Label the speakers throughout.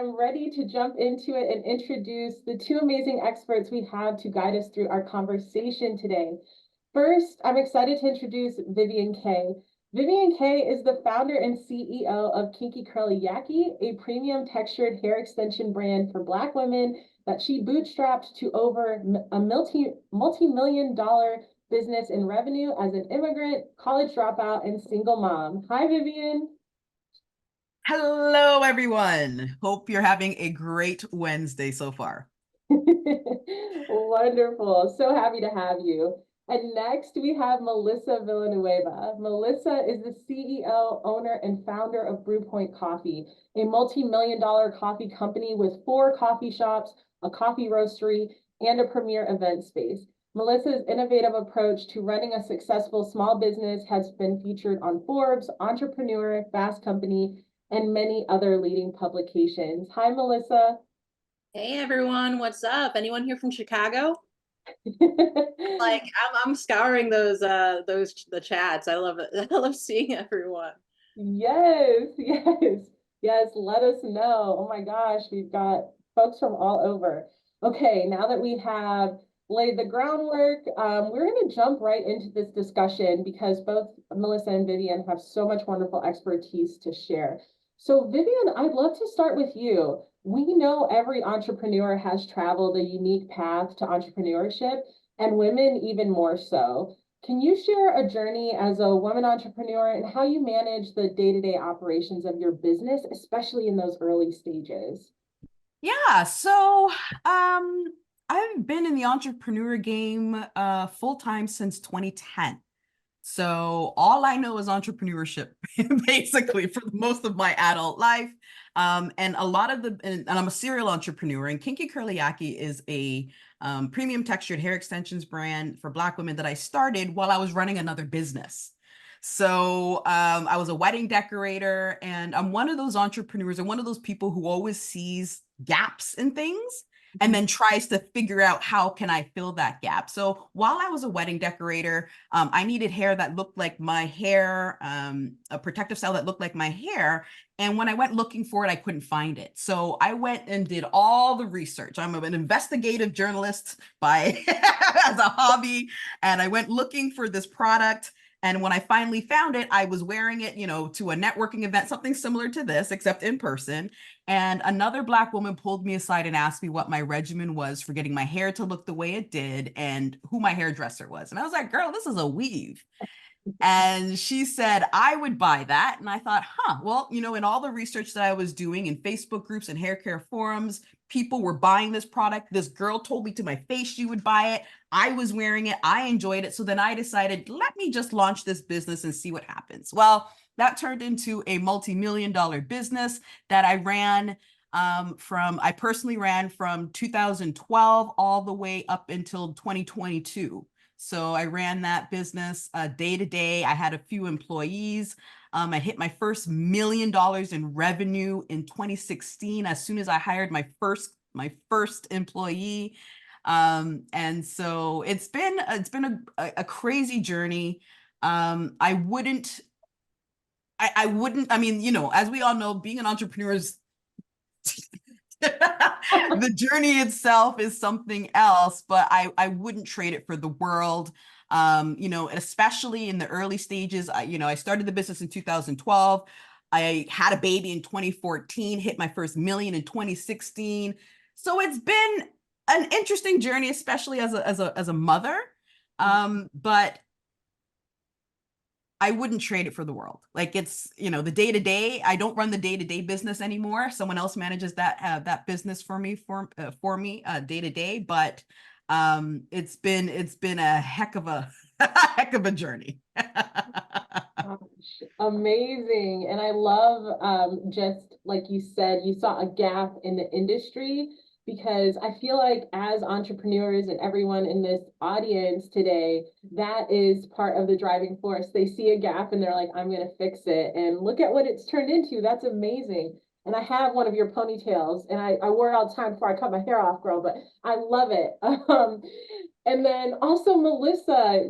Speaker 1: I'm ready to jump into it and introduce the two amazing experts we have to guide us through our conversation today. First, I'm excited to introduce Vivian Kaye. Vivian Kaye is the founder and CEO of KinkyCurlyYaki, a premium textured hair extension brand for Black women that she bootstrapped to over a multi-million dollar business in revenue as an immigrant, college dropout, and single mom. Hi, Vivian.
Speaker 2: Hello, everyone. Hope you're having a great Wednesday so far.
Speaker 1: Wonderful. So happy to have you. And next we have Melissa Villanueva. Melissa is the CEO, owner, and founder of Brewpoint Coffee, a multi-million dollar coffee company with 4 coffee shops, a coffee roastery, and a premier event space. Melissa's innovative approach to running a successful small business has been featured on Forbes, Entrepreneur, Fast Company, and many other leading publications. Hi, Melissa.
Speaker 3: Hey everyone, what's up? Anyone here from Chicago? Like I'm scouring the chats. I love it. I love seeing everyone.
Speaker 1: Yes, yes, let us know. Oh my gosh, we've got folks from all over. Okay, now that we have laid the groundwork, we're going to jump right into this discussion because both Melissa and Vivian have so much wonderful expertise to share. So Vivian, I'd love to start with you. We know every entrepreneur has traveled a unique path to entrepreneurship, and women even more so. Can you share a journey as a woman entrepreneur and how you manage the day-to-day operations of your business, especially in those early stages?
Speaker 2: Yeah, so I've been in the entrepreneur game full time since 2010. So all I know is entrepreneurship, basically, for most of my adult life. And a lot of and I'm a serial entrepreneur, and KinkyCurlyYaki is a premium textured hair extensions brand for Black women that I started while I was running another business. So I was a wedding decorator, and I'm one of those entrepreneurs and one of those people who always sees gaps in things and then tries to figure out how can I fill that gap. So while I was a wedding decorator, I needed hair that looked like my hair, a protective style that looked like my hair. And when I went looking for it, I couldn't find it. So I went and did all the research. I'm an investigative journalist by as a hobby, and I went looking for this product. And when I finally found it, I was wearing it, to a networking event, something similar to this, except in person. And another Black woman pulled me aside and asked me what my regimen was for getting my hair to look the way it did and who my hairdresser was. And I was like, girl, this is a weave. And she said, I would buy that. And I thought, well, in all the research that I was doing in Facebook groups and hair care forums, people were buying this product. This girl told me to my face she would buy it. I was wearing it. I enjoyed it. So then I decided, let me just launch this business and see what happens. Well, that turned into a multi-million dollar business that I ran I personally ran from 2012 all the way up until 2022. So I ran that business day to day. I had a few employees. I hit my first $1 million in revenue in 2016 as soon as I hired my first employee. And so it's been a crazy journey. I wouldn't, as we all know, being an entrepreneur is the journey itself is something else, but I wouldn't trade it for the world. Especially in the early stages. I started the business in 2012. I had a baby in 2014, hit my first million in 2016. So it's been an interesting journey, especially as a mother. But I wouldn't trade it for the world. Like it's, the day to day. I don't run the day to day business anymore. Someone else manages that business for me day to day. But it's been a heck of a journey.
Speaker 1: Gosh, amazing. And I love just like you said, you saw a gap in the industry because I feel like as entrepreneurs and everyone in this audience today, that is part of the driving force. They see a gap and they're like, I'm going to fix it. And look at what it's turned into. That's amazing. And I have one of your ponytails and I wore it all the time before I cut my hair off, girl, but I love it. And then also Melissa,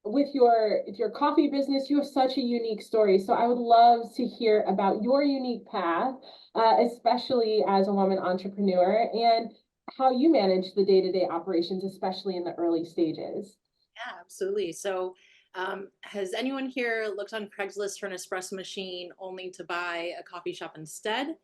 Speaker 1: with your coffee business, you have such a unique story. So I would love to hear about your unique path, especially as a woman entrepreneur, and how you manage the day-to-day operations, especially in the early stages.
Speaker 3: Yeah, absolutely. So, has anyone here looked on Craigslist for an espresso machine only to buy a coffee shop instead?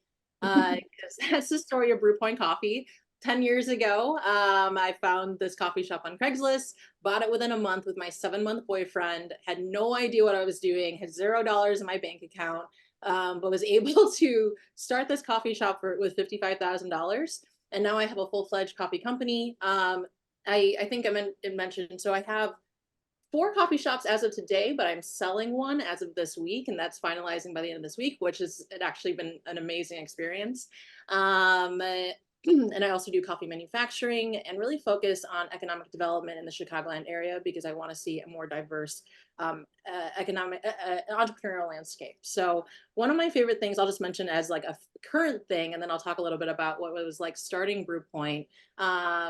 Speaker 3: Because that's the story of Brewpoint Coffee. 10 years ago, I found this coffee shop on Craigslist, bought it within a month with my 7-month boyfriend, had no idea what I was doing, had $0 in my bank account, but was able to start this coffee shop with $55,000. And now I have a full-fledged coffee company. I think I mentioned, so I have 4 coffee shops as of today, but I'm selling one as of this week, and that's finalizing by the end of this week, which has actually been an amazing experience. And I also do coffee manufacturing and really focus on economic development in the Chicagoland area because I want to see a more diverse entrepreneurial landscape. So one of my favorite things I'll just mention as like a current thing, and then I'll talk a little bit about what it was like starting Brewpoint,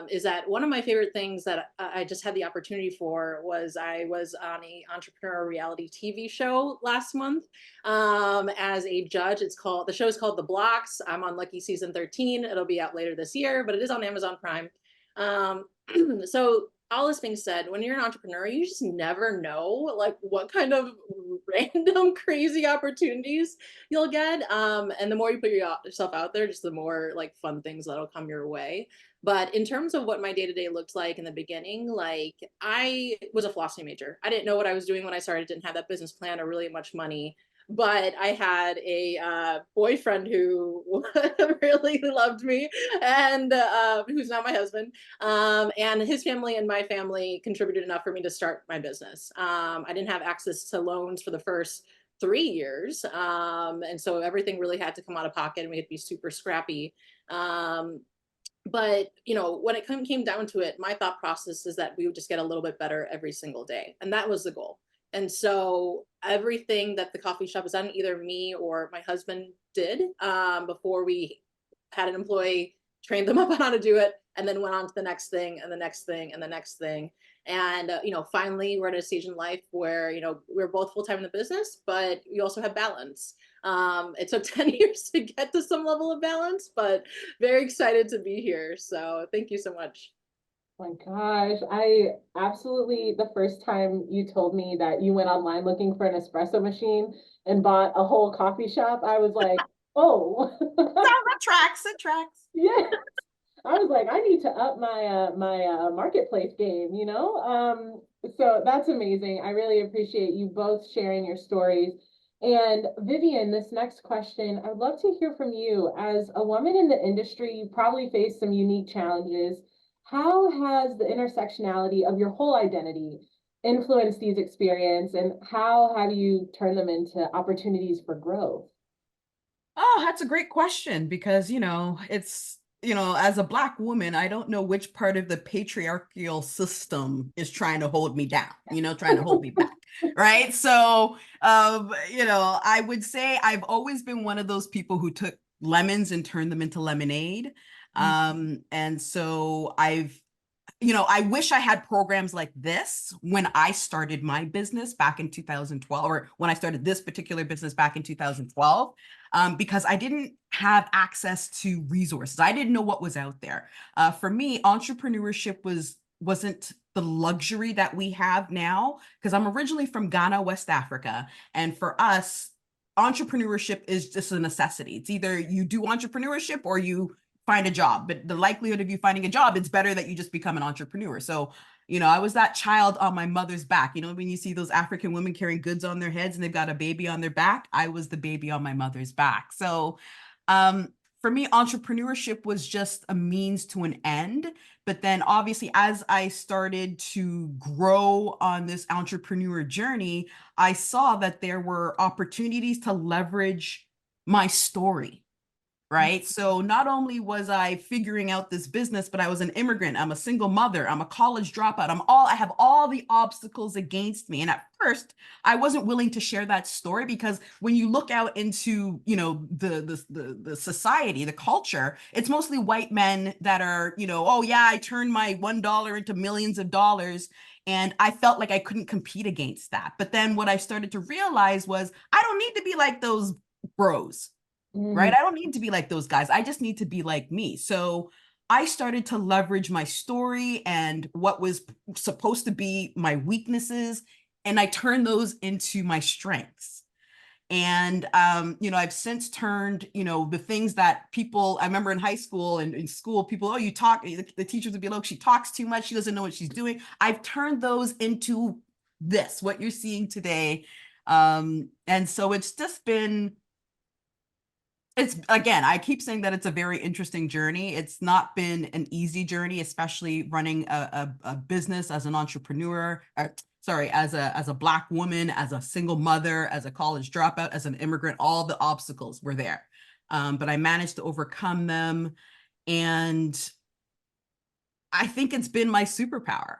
Speaker 3: is that one of my favorite things that I just had the opportunity for was I was on a entrepreneur reality TV show last month as a judge. The show is called The Blocks. I'm on Lucky season 13. It'll be out later this year, but it is on Amazon Prime. So all this being said, when you're an entrepreneur, you just never know like what kind of random crazy opportunities you'll get. And the more you put yourself out there, just the more like fun things that'll come your way. But in terms of what my day-to-day looked like in the beginning, like I was a philosophy major. I didn't know what I was doing when I started, didn't have that business plan or really much money. But I had a boyfriend who really loved me and who's now my husband. And his family and my family contributed enough for me to start my business. I didn't have access to loans for the first 3 years. And so everything really had to come out of pocket and we had to be super scrappy. But when it came down to it, my thought process is that we would just get a little bit better every single day. And that was the goal. And so everything that the coffee shop was on, either me or my husband did before we had an employee, trained them up on how to do it, and then went on to the next thing and the next thing and the next thing. And, finally, we're at a stage in life where, we're both full-time in the business, but we also have balance. It took 10 years to get to some level of balance, but very excited to be here. So thank you so much.
Speaker 1: Oh my gosh, I absolutely, the first time you told me that you went online looking for an espresso machine and bought a whole coffee shop, I was like, oh.
Speaker 2: That tracks, it tracks.
Speaker 1: Yeah. I was like, I need to up my marketplace game, So that's amazing. I really appreciate you both sharing your stories. And Vivian, this next question, I'd love to hear from you. As a woman in the industry, you probably face some unique challenges. How has the intersectionality of your whole identity influenced these experiences, and how have you turned them into opportunities for growth?
Speaker 2: Oh, that's a great question because, it's, as a Black woman, I don't know which part of the patriarchal system is trying to hold me down, trying to hold me back. Right. So, I would say I've always been one of those people who took lemons and turned them into lemonade. And so I wish I had programs like this when I started my business back in 2012, or when I started this particular business back in 2012, because I didn't have access to resources. I didn't know what was out there. For me, entrepreneurship wasn't the luxury that we have now, because I'm originally from Ghana, West Africa. And for us, entrepreneurship is just a necessity. It's either you do entrepreneurship or you find a job, but the likelihood of you finding a job, it's better that you just become an entrepreneur. So, I was that child on my mother's back. When you see those African women carrying goods on their heads and they've got a baby on their back, I was the baby on my mother's back. So, for me, entrepreneurship was just a means to an end. But then obviously, as I started to grow on this entrepreneur journey, I saw that there were opportunities to leverage my story. right? So not only was I figuring out this business, but I was an immigrant. I'm a single mother. I'm a college dropout. I have all the obstacles against me. And at first, I wasn't willing to share that story because when you look out into, the society, the culture, it's mostly white men that are, oh yeah, I turned my $1 into millions of dollars. And I felt like I couldn't compete against that. But then what I started to realize was I don't need to be like those bros, right? I don't need to be like those guys. I just need to be like me. So I started to leverage my story and what was supposed to be my weaknesses, and I turned those into my strengths. And I've since turned, the things that people, I remember in high school and in school, people, oh, you talk, the teachers would be like, she talks too much, she doesn't know what she's doing. I've turned those into this, what you're seeing today. And so it's just been, again, I keep saying that it's a very interesting journey. It's not been an easy journey, especially running a business as an entrepreneur, as a Black woman, as a single mother, as a college dropout, as an immigrant. All the obstacles were there. But I managed to overcome them. And I think it's been my superpower.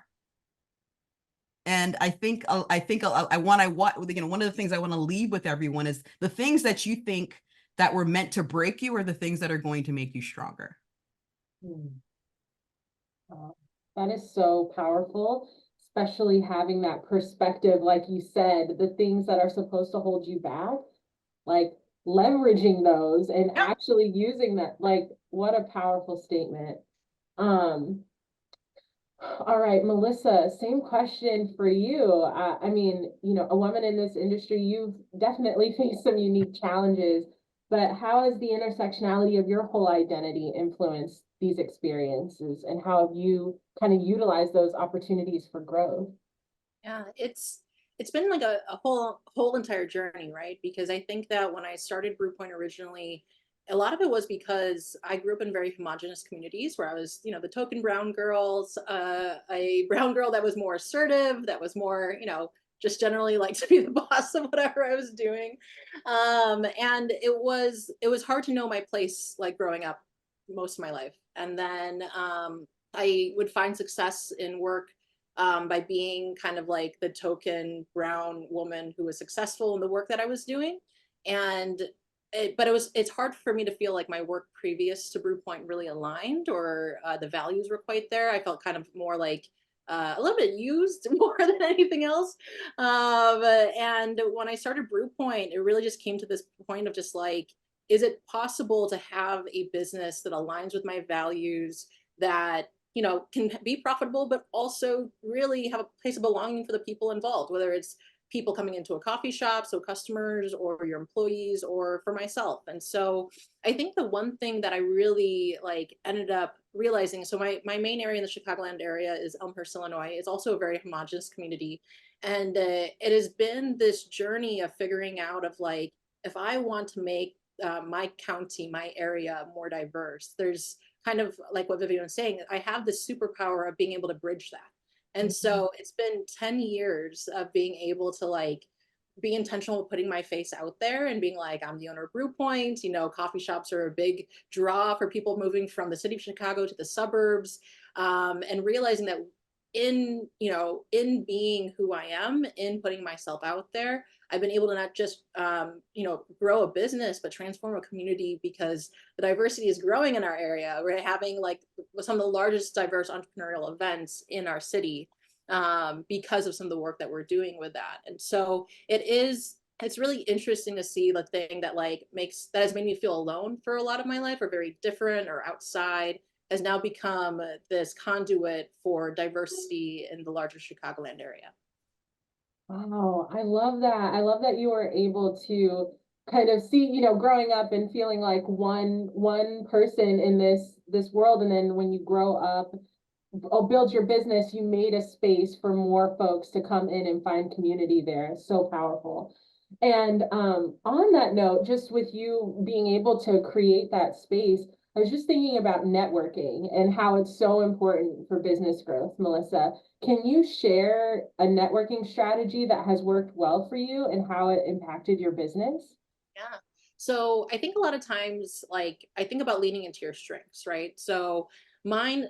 Speaker 2: And I think one of the things I want to leave with everyone is the things that you think that were meant to break you are the things that are going to make you stronger.
Speaker 1: That is so powerful, especially having that perspective, like you said, the things that are supposed to hold you back, like leveraging those and actually using that. Like, what a powerful statement. All right, Melissa, same question for you. I mean, a woman in this industry, you've definitely faced some unique challenges, but how has the intersectionality of your whole identity influenced these experiences, and how have you kind of utilized those opportunities for growth?
Speaker 3: Yeah, it's been like a whole entire journey, right? Because I think that when I started Brewpoint originally, a lot of it was because I grew up in very homogenous communities where I was, the token brown girls, a brown girl that was more assertive, that was more, just generally like to be the boss of whatever I was doing. And it was hard to know my place, like growing up most of my life. And then I would find success in work by being kind of like the token brown woman who was successful in the work that I was doing. And it's hard for me to feel like my work previous to Brewpoint really aligned, or the values were quite there. I felt kind of more like a little bit used more than anything else. And when I started Brewpoint, it really just came to this point of just like, is it possible to have a business that aligns with my values, that can be profitable, but also really have a place of belonging for the people involved, whether it's people coming into a coffee shop, so customers or your employees, or for myself. And so I think the one thing that I really like ended up realizing, so my main area in the Chicagoland area is Elmhurst, Illinois. It's also a very homogenous community. And it has been this journey of figuring out of like, if I want to make my county, my area more diverse, there's kind of like what Vivian was saying, I have this superpower of being able to bridge that. And so it's been 10 years of being able to like be intentional with putting my face out there and being like, I'm the owner of Brewpoint. Coffee shops are a big draw for people moving from the city of Chicago to the suburbs. And realizing that in being who I am, in putting myself out there, I've been able to not just grow a business, but transform a community, because the diversity is growing in our area. We're having like some of the largest diverse entrepreneurial events in our city because of some of the work that we're doing with that. And so it's really interesting to see the thing that that has made me feel alone for a lot of my life, or very different or outside, has now become this conduit for diversity in the larger Chicagoland area.
Speaker 1: Wow, I love that. I love that you were able to kind of see, growing up and feeling like one person in this world, and then when you grow up, build your business, you made a space for more folks to come in and find community there. So powerful. And on that note, just with you being able to create that space, I was just thinking about networking and how it's so important for business growth. Melissa, can you share a networking strategy that has worked well for you and how it impacted your business?
Speaker 3: Yeah. So I think a lot of times, like, I think about leaning into your strengths, right? So mine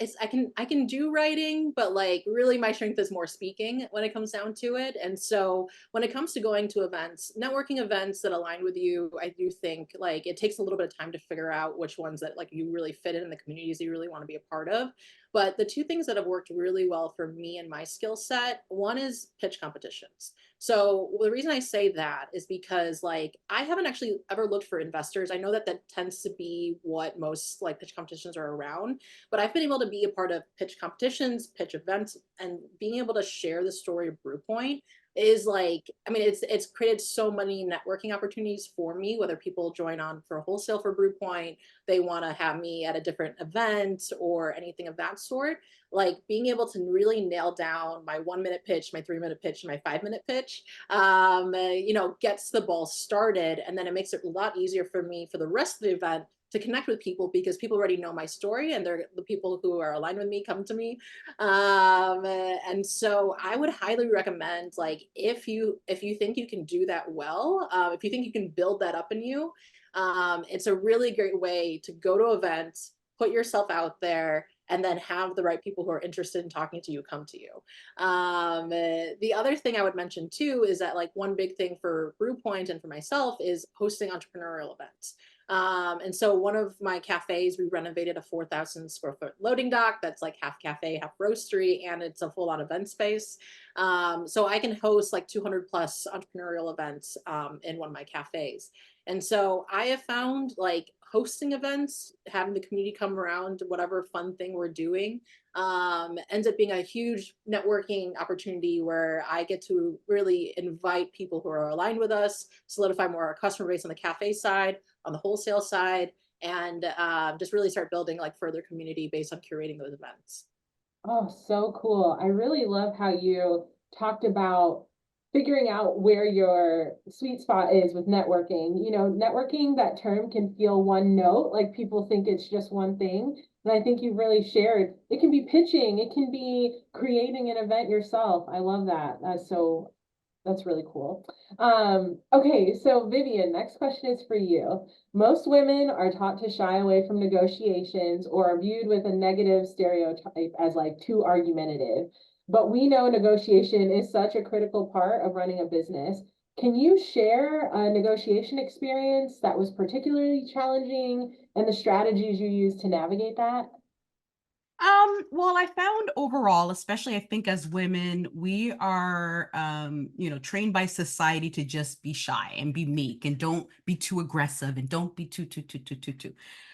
Speaker 3: is I can do writing, but like really my strength is more speaking when it comes down to it. And so when it comes to going to events, networking events that align with you, I do think like it takes a little bit of time to figure out which ones that like you really fit in the communities you really want to be a part of. But the two things that have worked really well for me and my skill set, one is pitch competitions. So the reason I say that is because like I haven't actually ever looked for investors. I know that that tends to be what most like pitch competitions are around, but I've been able to be a part of pitch competitions, pitch events, and being able to share the story of Brewpoint is like, I mean, it's created so many networking opportunities for me, whether people join on for wholesale for Brewpoint, they want to have me at a different event or anything of that sort. Like being able to really nail down my 1 minute pitch, my 3 minute pitch, and my 5 minute pitch, gets the ball started. And then it makes it a lot easier for me for the rest of the event to connect with people because people already know my story and they're the people who are aligned with me come to me. And so I would highly recommend, like, if you think you can do that well, if you think you can build that up in you, it's a really great way to go to events, put yourself out there, and then have the right people who are interested in talking to you come to you. The other thing I would mention too is that like one big thing for Brewpoint and for myself is hosting entrepreneurial events. And so one of my cafes, we renovated a 4,000 square foot loading dock that's like half cafe, half roastery, and it's a full on event space. So I can host like 200 plus entrepreneurial events in one of my cafes. And so I have found like hosting events, having the community come around, whatever fun thing we're doing, ends up being a huge networking opportunity where I get to really invite people who are aligned with us, solidify more our customer base on the cafe side, on the wholesale side, and just really start building like further community based on curating those events.
Speaker 1: Oh, so cool. I really love how you talked about figuring out where your sweet spot is with networking. You know, networking, that term can feel one note, like people think it's just one thing. And I think you've really shared it can be pitching, it can be creating an event yourself. I love that. That's really cool. Okay, so Vivian, next question is for you. Most women are taught to shy away from negotiations or are viewed with a negative stereotype as like too argumentative. But we know negotiation is such a critical part of running a business. Can you share a negotiation experience that was particularly challenging and the strategies you used to navigate that?
Speaker 2: Well, I found overall, especially I think as women, we are, trained by society to just be shy and be meek and don't be too aggressive and don't be too.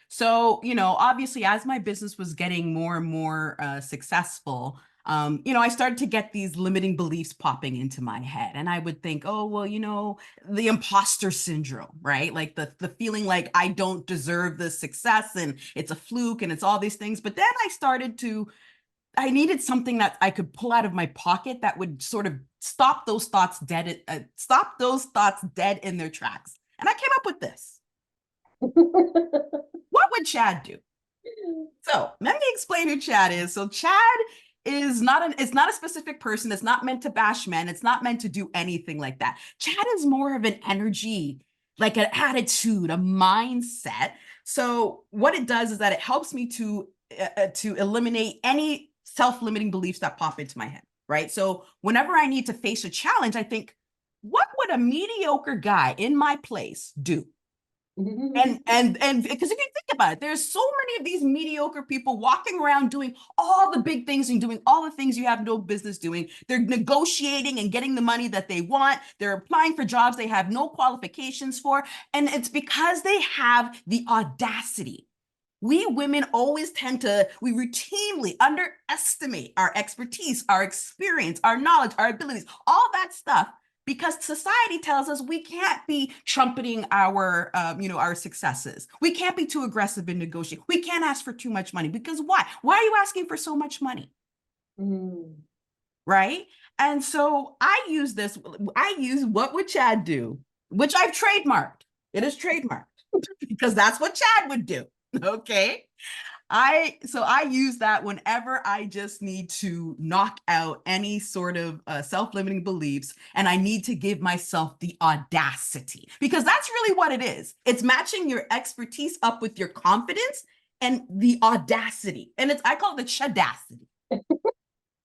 Speaker 2: So, obviously, as my business was getting more and more successful, I started to get these limiting beliefs popping into my head. And I would think, oh, well, the imposter syndrome, right? Like the feeling like I don't deserve this success and it's a fluke and it's all these things. But then I needed something that I could pull out of my pocket that would sort of stop those thoughts dead in their tracks. And I came up with this. What would Chad do? So let me explain who Chad is. So Chad is it's not a specific person. It's not meant to bash men. It's not meant to do anything like that. Chad is more of an energy, like an attitude, a mindset. So what it does is that it helps me to eliminate any self-limiting beliefs that pop into my head, right? So whenever I need to face a challenge, I think, what would a mediocre guy in my place do? And because if you think about it, there's so many of these mediocre people walking around doing all the big things and doing all the things you have no business doing. They're negotiating and getting the money that they want. They're applying for jobs they have no qualifications for. And it's because they have the audacity. We women always we routinely underestimate our expertise, our experience, our knowledge, our abilities, all that stuff, because society tells us we can't be trumpeting our successes. We can't be too aggressive in negotiating. We can't ask for too much money because why? Why are you asking for so much money? Right? And so I use what would Chad do, which I've trademarked. It is trademarked because that's what Chad would do. Okay. I use that whenever I just need to knock out any sort of self-limiting beliefs, and I need to give myself the audacity, because that's really what it is. It's matching your expertise up with your confidence and the audacity. And I call it the chadacity.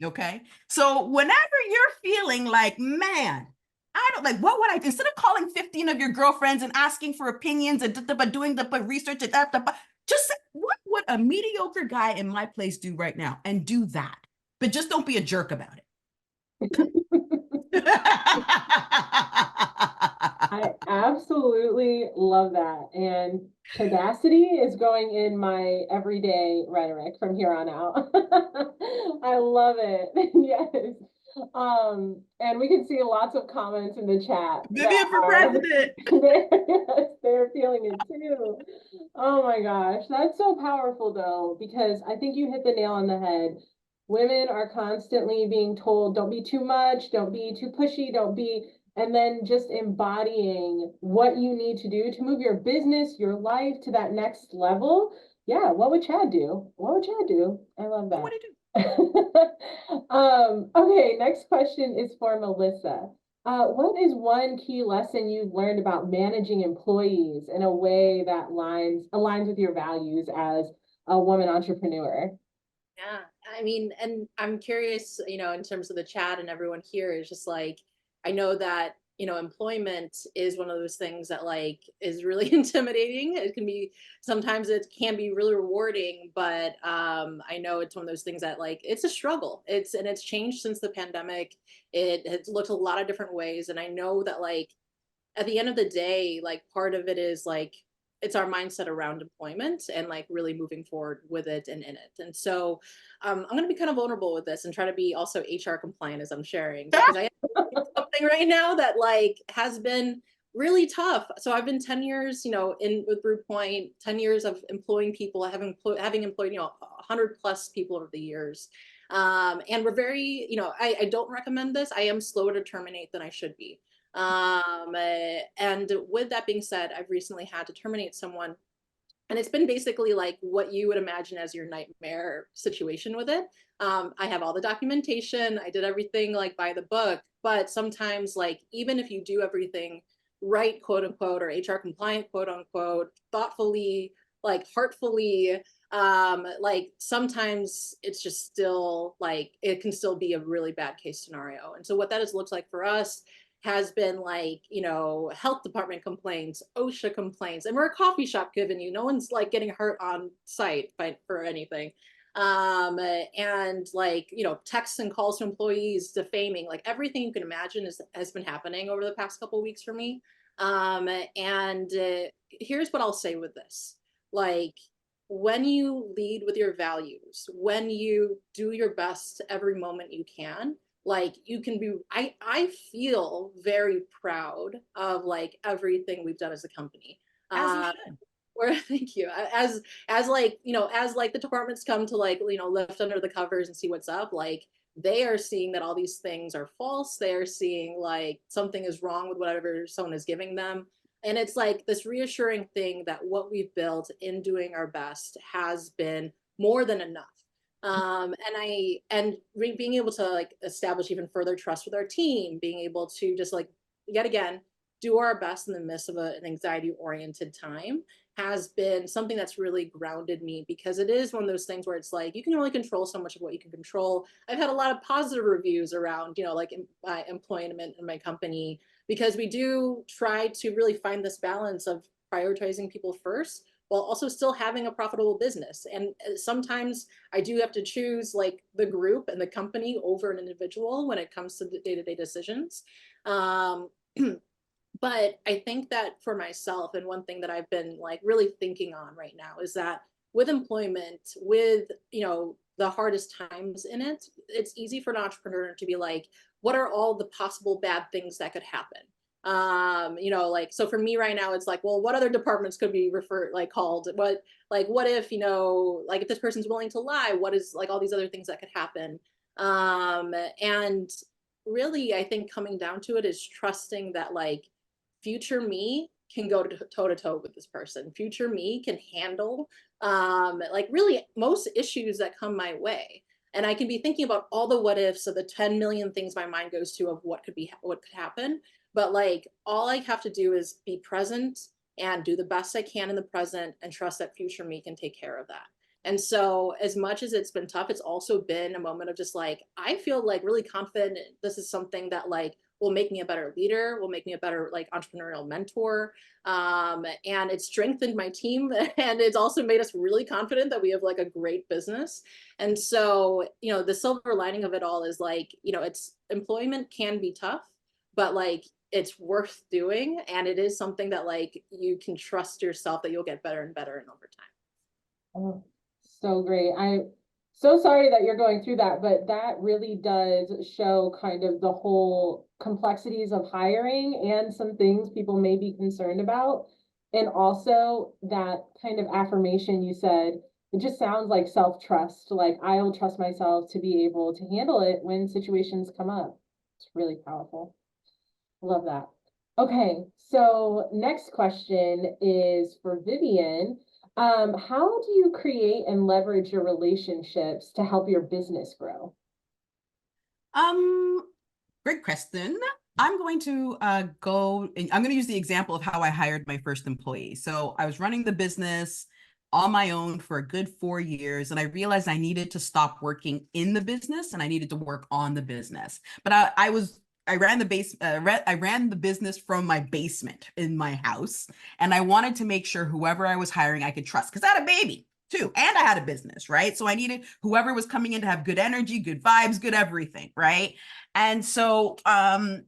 Speaker 2: Okay. So whenever you're feeling like, man, I don't like, what would I do? Instead of calling 15 of your girlfriends and asking for opinions and doing the research, just say, what would a mediocre guy in my place do right now? And do that. But just don't be a jerk about it.
Speaker 1: I absolutely love that. And chadacity is going in my everyday rhetoric from here on out. I love it. Yes. And we can see lots of comments in the chat.
Speaker 2: Vivian for president.
Speaker 1: They're feeling it too. Oh my gosh, that's so powerful though, because I think you hit the nail on the head. Women are constantly being told, don't be too much, don't be too pushy, don't be, and then just embodying what you need to do to move your business, your life to that next level. Yeah, what would Chad do? What would Chad do? I love that.
Speaker 2: What would he do?
Speaker 1: Okay, next question is for Melissa. What is one key lesson you've learned about managing employees in a way that aligns with your values as a woman entrepreneur?
Speaker 3: Yeah, I mean, and I'm curious, in terms of the chat and everyone here is just like, I know that, employment is one of those things that like is really intimidating. Sometimes it can be really rewarding, but I know it's one of those things that like, it's a struggle. It's changed since the pandemic. It has looked a lot of different ways. And I know that like, at the end of the day, like part of it is like, it's our mindset around employment and like really moving forward with it and in it. And so I'm going to be kind of vulnerable with this and try to be also HR compliant as I'm sharing, because I have something right now that like has been really tough. So I've been 10 years, in with Brewpoint, 10 years of employing people, having employed, 100 plus people over the years. And we're very, I don't recommend this. I am slower to terminate than I should be. And with that being said, I've recently had to terminate someone, and it's been basically like what you would imagine as your nightmare situation with it. I have all the documentation. I did everything like by the book, but sometimes like, even if you do everything right, quote unquote, or HR compliant, quote unquote, thoughtfully, like heartfully, like sometimes it's just still like, it can still be a really bad case scenario. And so what that has looked like for us has been like, health department complaints, OSHA complaints, and we're a coffee shop giving you, no one's like getting hurt on site for anything. And like, texts and calls to employees, defaming, like everything you can imagine has been happening over the past couple of weeks for me. And here's what I'll say with this. Like, when you lead with your values, when you do your best every moment you can, like you can be, I feel very proud of like everything we've done as a company. Where thank you. As like, as like the departments come to like, lift under the covers and see what's up, like they are seeing that all these things are false. They are seeing like something is wrong with whatever someone is giving them. And it's like this reassuring thing that what we've built in doing our best has been more than enough. And being able to like establish even further trust with our team, being able to just like, yet again, do our best in the midst of an anxiety oriented time has been something that's really grounded me, because it is one of those things where it's like, you can only control so much of what you can control. I've had a lot of positive reviews around, like my employment in my company, because we do try to really find this balance of prioritizing people first, while also still having a profitable business. And sometimes I do have to choose like the group and the company over an individual when it comes to the day-to-day decisions. But I think that for myself, and one thing that I've been like really thinking on right now is that with employment, with, the hardest times in it, it's easy for an entrepreneur to be like, what are all the possible bad things that could happen? Like, so for me right now, it's like, well, what other departments could be called? What if, like if this person's willing to lie, what is like all these other things that could happen? And really, I think coming down to it is trusting that like future me can go toe to toe with this person. Future me can handle like really most issues that come my way. And I can be thinking about all the what ifs of the 10 million things my mind goes to of what could happen. But like all I have to do is be present and do the best I can in the present and trust that future me can take care of that. And so as much as it's been tough, it's also been a moment of just like, I feel like really confident. This is something that like will make me a better leader, will make me a better like entrepreneurial mentor. And it's strengthened my team. And it's also made us really confident that we have like a great business. And so, you know, the silver lining of it all is like, you know, it's employment can be tough, but like it's worth doing. And it is something that like you can trust yourself that you'll get better and better and over time.
Speaker 1: Oh, so great. I'm so sorry that you're going through that, but that really does show kind of the whole complexities of hiring and some things people may be concerned about. And also that kind of affirmation you said, it just sounds like self-trust, like I'll trust myself to be able to handle it when situations come up. It's really powerful. Love that. Okay, so next question is for Vivian. How do you create and leverage your relationships to help your business grow?
Speaker 2: Great question. I'm going to I'm going to use the example of how I hired my first employee. So I was running the business on my own for a good 4 years, and I realized I needed to stop working in the business and I needed to work on the business. But I ran the business from my basement in my house, and I wanted to make sure whoever I was hiring I could trust, because I had a baby too, and I had a business, right? So I needed whoever was coming in to have good energy, good vibes, good everything, right? And so I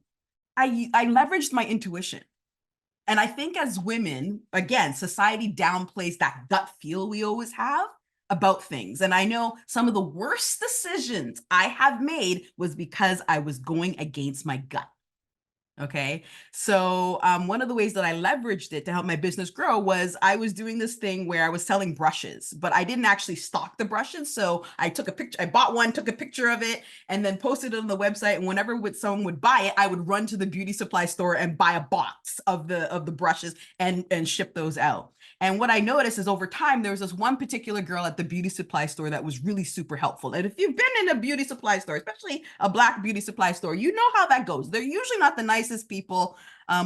Speaker 2: leveraged my intuition. And I think as women, again, society downplays that gut feel we always have about things. And I know some of the worst decisions I have made was because I was going against my gut. Okay. So one of the ways that I leveraged it to help my business grow was I was doing this thing where I was selling brushes, but I didn't actually stock the brushes. So I took a picture, I bought one, took a picture of it, and then posted it on the website. And whenever someone would buy it, I would run to the beauty supply store and buy a box of the brushes and ship those out. And what I noticed is over time, there was this one particular girl at the beauty supply store that was really super helpful. And if you've been in a beauty supply store, especially a Black beauty supply store, you know how that goes. They're usually not the nicest people.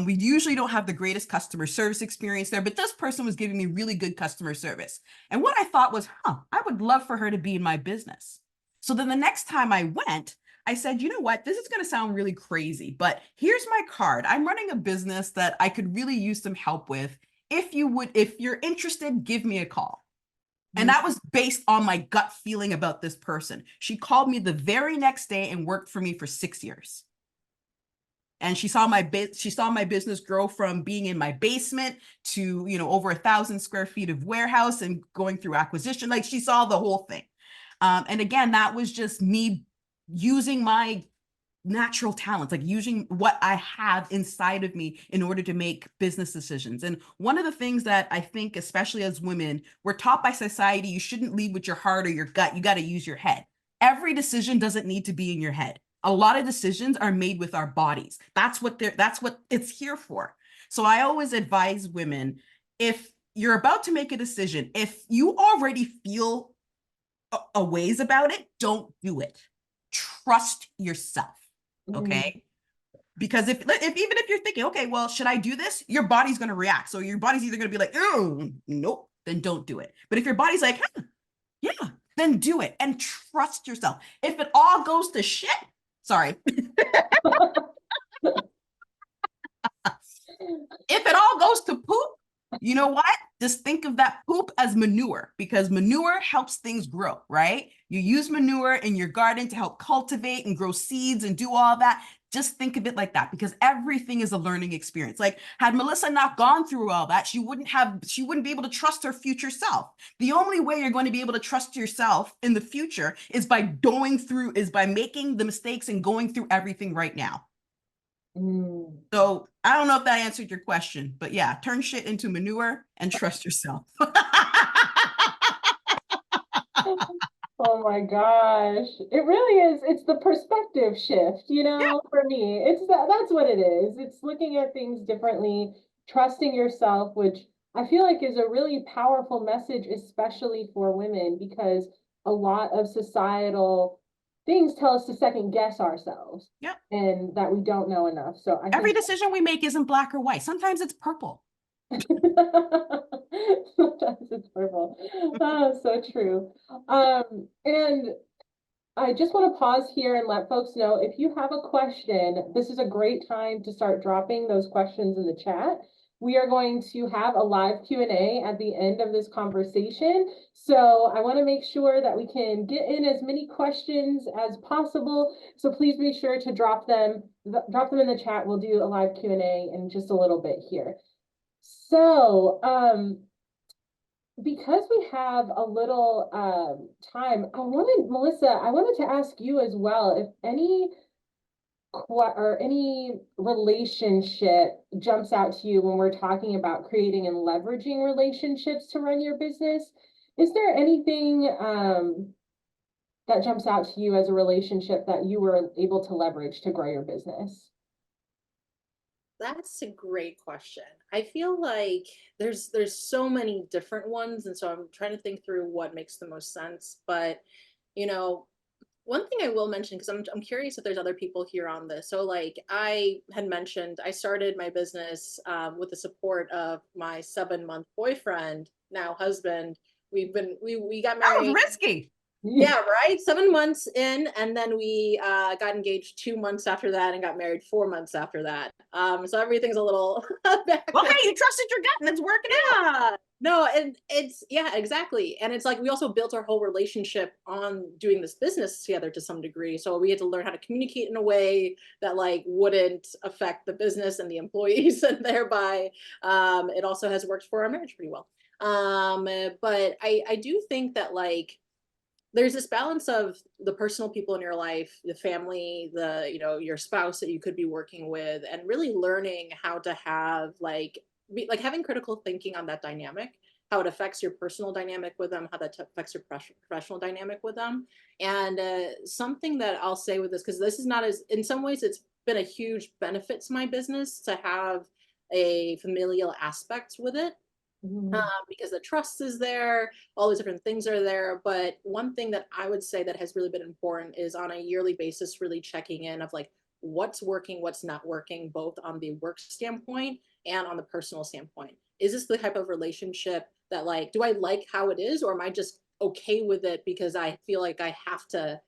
Speaker 2: We usually don't have the greatest customer service experience there, but this person was giving me really good customer service. And what I thought was, I would love for her to be in my business. So then the next time I went, I said, you know what, this is going to sound really crazy, but here's my card. I'm running a business that I could really use some help with. If you're interested, give me a call. And that was based on my gut feeling about this person. She called me the very next day and worked for me for 6 years. And she saw my business grow from being in my basement to, you know, over 1,000 square feet of warehouse and going through acquisition. Like she saw the whole thing. And again, that was just me using my natural talents, like using what I have inside of me in order to make business decisions. And one of the things that I think, especially as women, we're taught by society, you shouldn't lead with your heart or your gut. You got to use your head. Every decision doesn't need to be in your head. A lot of decisions are made with our bodies. That's what it's here for. So I always advise women, if you're about to make a decision, if you already feel a ways about it, don't do it. Trust yourself. Okay. Because if even if you're thinking, okay, well, should I do this? Your body's going to react. So your body's either going to be like, oh, nope, then don't do it. But if your body's like, yeah, then do it and trust yourself. If it all goes to shit, sorry. If it all goes to poop, you know what? Just think of that poop as manure, because manure helps things grow, right? You use manure in your garden to help cultivate and grow seeds and do all that. Just think of it like that, because everything is a learning experience. Like, had Melissa not gone through all that, she wouldn't be able to trust her future self. The only way you're going to be able to trust yourself in the future is by making the mistakes and going through everything right now. So I don't know if that answered your question, but yeah, turn shit into manure and trust yourself.
Speaker 1: Oh my gosh. It really is. It's the perspective shift, you know, for me. It's that's what it is. It's looking at things differently, trusting yourself, which I feel like is a really powerful message, especially for women, because a lot of societal things tell us to second guess ourselves.
Speaker 2: Yep.
Speaker 1: And that we don't know enough. So I
Speaker 2: Every
Speaker 1: think
Speaker 2: decision we make isn't black or white. Sometimes it's purple.
Speaker 1: sometimes it's purple. Oh, so true. And I just want to pause here and let folks know, if you have a question, this is a great time to start dropping those questions in the chat. We are going to have a live Q&A at the end of this conversation. So I want to make sure that we can get in as many questions as possible. So please be sure to drop them in the chat. We'll do a live Q&A in just a little bit here. So, because we have a little time, Melissa, I wanted to ask you as well, if any relationship jumps out to you when we're talking about creating and leveraging relationships to run your business. Is there anything that jumps out to you as a relationship that you were able to leverage to grow your business?
Speaker 3: That's a great question. I feel like there's so many different ones, and so I'm trying to think through what makes the most sense. But you know, one thing I will mention, because I'm curious if there's other people here on this. So like I had mentioned, I started my business with the support of my 7-month boyfriend, now husband. We got
Speaker 2: That was
Speaker 3: married.
Speaker 2: risky.
Speaker 3: Yeah, right. 7 months in, and then we got engaged 2 months after that, and got married 4 months after that. So everything's a little back.
Speaker 2: Well, hey, you trusted your gut, and it's working out.
Speaker 3: Yeah. No, and it's yeah, exactly. And it's like we also built our whole relationship on doing this business together to some degree. So we had to learn how to communicate in a way that like wouldn't affect the business and the employees, and thereby it also has worked for our marriage pretty well. But I do think that like there's this balance of the personal people in your life, the family, your spouse that you could be working with, and really learning how to have like having critical thinking on that dynamic, how it affects your personal dynamic with them, how that affects your professional dynamic with them. And something that I'll say with this, because this is not as, in some ways, it's been a huge benefit to my business to have a familial aspect with it. Because the trust is there, all these different things are there. But one thing that I would say that has really been important is on a yearly basis, really checking in of like what's working, what's not working, both on the work standpoint and on the personal standpoint. Is this the type of relationship that like, do I like how it is, or am I just okay with it because I feel like I have to,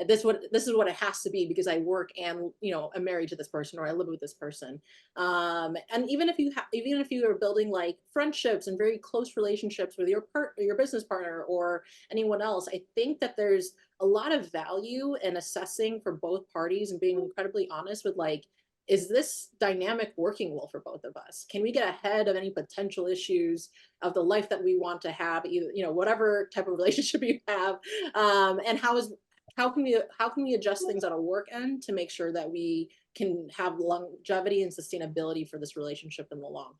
Speaker 3: this is what it has to be because I work and I'm married to this person or I live with this person. And even if you are building like friendships and very close relationships with your business partner or anyone else, I think that there's a lot of value in assessing for both parties and being incredibly honest with like, is this dynamic working well for both of us? Can we get ahead of any potential issues of the life that we want to have, either, whatever type of relationship you have, and how can we adjust things on a work end to make sure that we can have longevity and sustainability for this relationship in the long